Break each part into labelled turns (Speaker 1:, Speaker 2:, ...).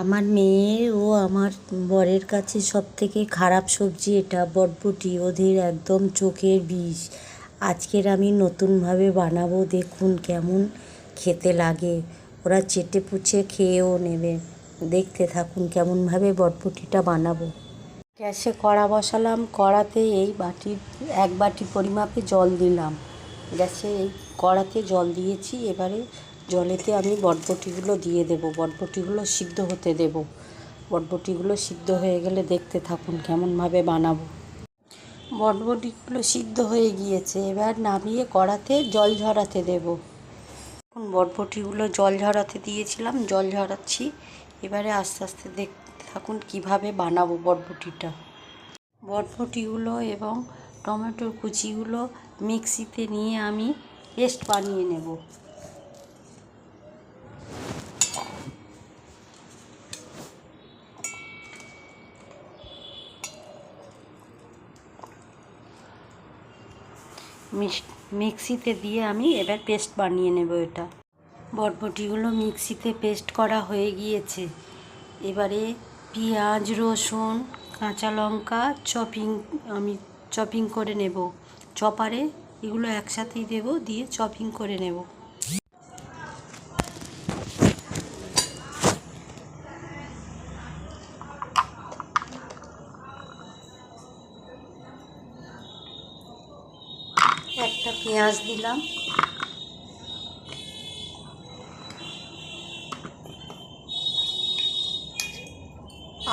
Speaker 1: আমার মেয়ে ও আমার বরের কাছে সবথেকে খারাপ সবজি এটা বরবটি। ওদের একদম চোখের বিষ। আজকের আমি নতুনভাবে বানাবো, দেখুন কেমন খেতে লাগে। ওরা চেটে পুচে খেয়েও নেবে। দেখতে থাকুন কেমনভাবে বরবটিটা বানাবো। গ্যাসে কড়া বসালাম, কড়াতে এই এক বাটি পরিমাপে জল দিলাম। গ্যাসে এই কড়াতে জল দিয়েছি, এবারে জলেতে আমি বরবটিগুলো দিয়ে দেব। বরবটিগুলো সিদ্ধ হতে দেব। বরবটিগুলো সিদ্ধ হয়ে গেলে দেখতে থাকুন কেমনভাবে বানাবো। বরবটিগুলো সিদ্ধ হয়ে গিয়েছে, এবার নামিয়ে কড়াতে জল ঝরাতে দেব। এখন বরবটিগুলো জল ঝরাতে দিয়েছিলাম, জল ঝরাচ্ছি। এবারে আস্তে আস্তে দেখতে থাকুন কিভাবে বানাবো বরবটিটা। বরবটিগুলো এবং টমেটোর কুচিগুলো মিক্সিতে নিয়ে আমি পেস্ট বানিয়ে নেব। মিক্সিতে দিয়ে আমি এবার পেস্ট বানিয়ে নেব এটা। বরবটিগুলো মিক্সিতে পেস্ট করা হয়ে গিয়েছে। এবারে পেঁয়াজ, রসুন, কাঁচা লঙ্কা আমি চপিং করে নেব। চপারে এগুলো একসাথেই দেব, দিয়ে চপিং করে নেব। একটা পেঁয়াজ দিলাম,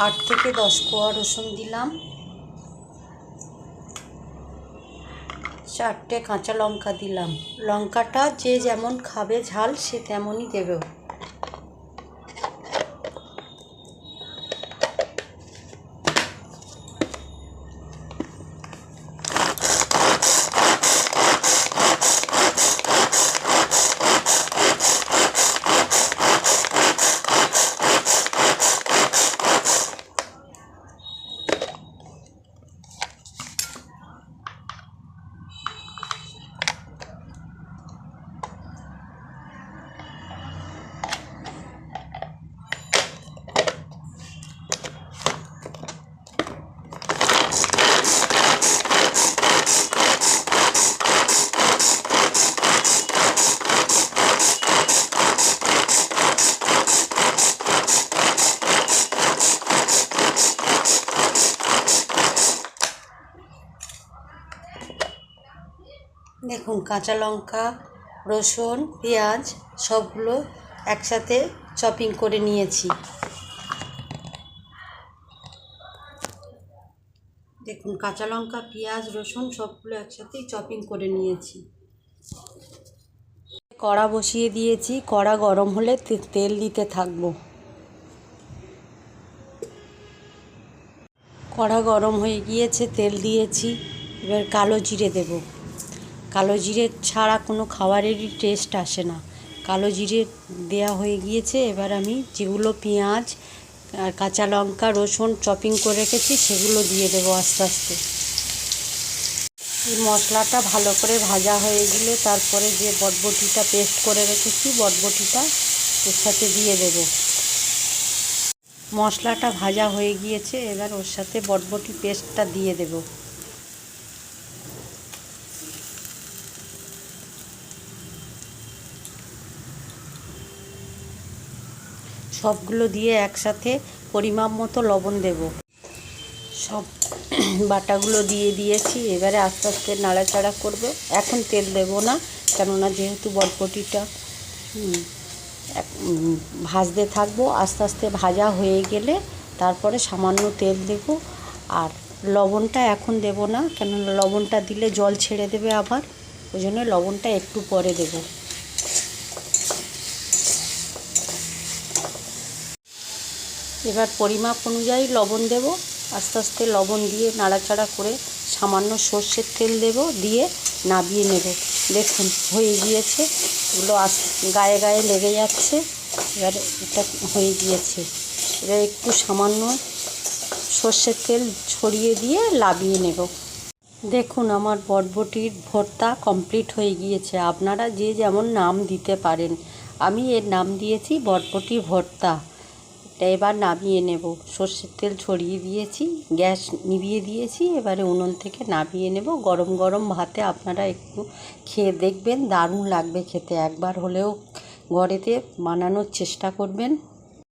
Speaker 1: 8 থেকে 10 কোয়া রসুন দিলাম, 4টে কাঁচা লঙ্কা দিলাম। লঙ্কাটা যে যেমন খাবে ঝাল সে তেমনই দেবে। দেখুন কাঁচা লঙ্কা, রসুন, পেঁয়াজ সবগুলো একসাথে চপিং করে নিয়েছি। দেখুন কাঁচা লঙ্কা, পেঁয়াজ, রসুন সবগুলো একসাথেই চপিং করে নিয়েছি। কড়া বসিয়ে দিয়েছি, কড়া গরম হলে তেল দিতে থাকবো। কড়া গরম হয়ে গিয়েছে, তেল দিয়েছি। এবার কালো জিরে দেব। কালো জিরে ছাড়া কোনো খাবারেরই টেস্ট আসে না। কালো জিরে দেয়া হয়ে গিয়েছে। এবার আমি যেগুলো পেঁয়াজ আর কাঁচা লঙ্কা, রসুন চপিং করে রেখেছি সেগুলো দিয়ে দেবো আস্তে আস্তে। এই মশলাটা ভালো করে ভাজা হয়ে গেলে তারপরে যে বরবটিটা পেস্ট করে রেখেছি বরবটিটা এর সাথে দিয়ে দেব। মশলাটা ভাজা হয়ে গিয়েছে, এবার ওর সাথে বরবটি পেস্টটা দিয়ে দেব। সবগুলো দিয়ে একসাথে পরিমাপ মতো লবণ দেব। সব বাটাগুলো দিয়ে দিয়েছি। এবারে আস্তে আস্তে নাড়াচাড়া করব। এখন তেল দেব না, কেননা যেহেতু বরবটিটা ভাজতে থাকবো। আস্তে আস্তে ভাজা হয়ে গেলে তারপরে সামান্য তেল দেব। আর লবণটা এখন দেব না, কেননা লবণটা দিলে জল ছেড়ে দেবে আবার, ওই জন্য লবণটা একটু পরে দেব। এবার পরিমাপ অনুযায়ী লবণ দেব। আস্তে আস্তে লবণ দিয়ে নাড়াচাড়া করে সামান্য সর্ষের তেল দেব, দিয়ে নামিয়ে নেব। দেখুন হয়ে গিয়েছে, এগুলো গায়ে গায়ে লেগে যাচ্ছে। এবার এটা হয়ে গিয়েছে। এবার একটু সামান্য সর্ষের তেল ছড়িয়ে দিয়ে নামিয়ে নেব। দেখুন আমার বরবটির ভর্তা কমপ্লিট হয়ে গিয়েছে। আপনারা যে যেমন নাম দিতে পারেন, আমি এর নাম দিয়েছি বরবটি ভর্তা। এটা এবার নামিয়ে নেব। সর্ষের তেল ছড়িয়ে দিয়েছি, গ্যাস নিভিয়ে দিয়েছি, এবারে উনুন থেকে নামিয়ে নেব। গরম গরম ভাতে আপনারা একটু খেয়ে দেখবেন, দারুণ লাগবে খেতে। একবার হলেও ঘরেতে বানানোর চেষ্টা করবেন।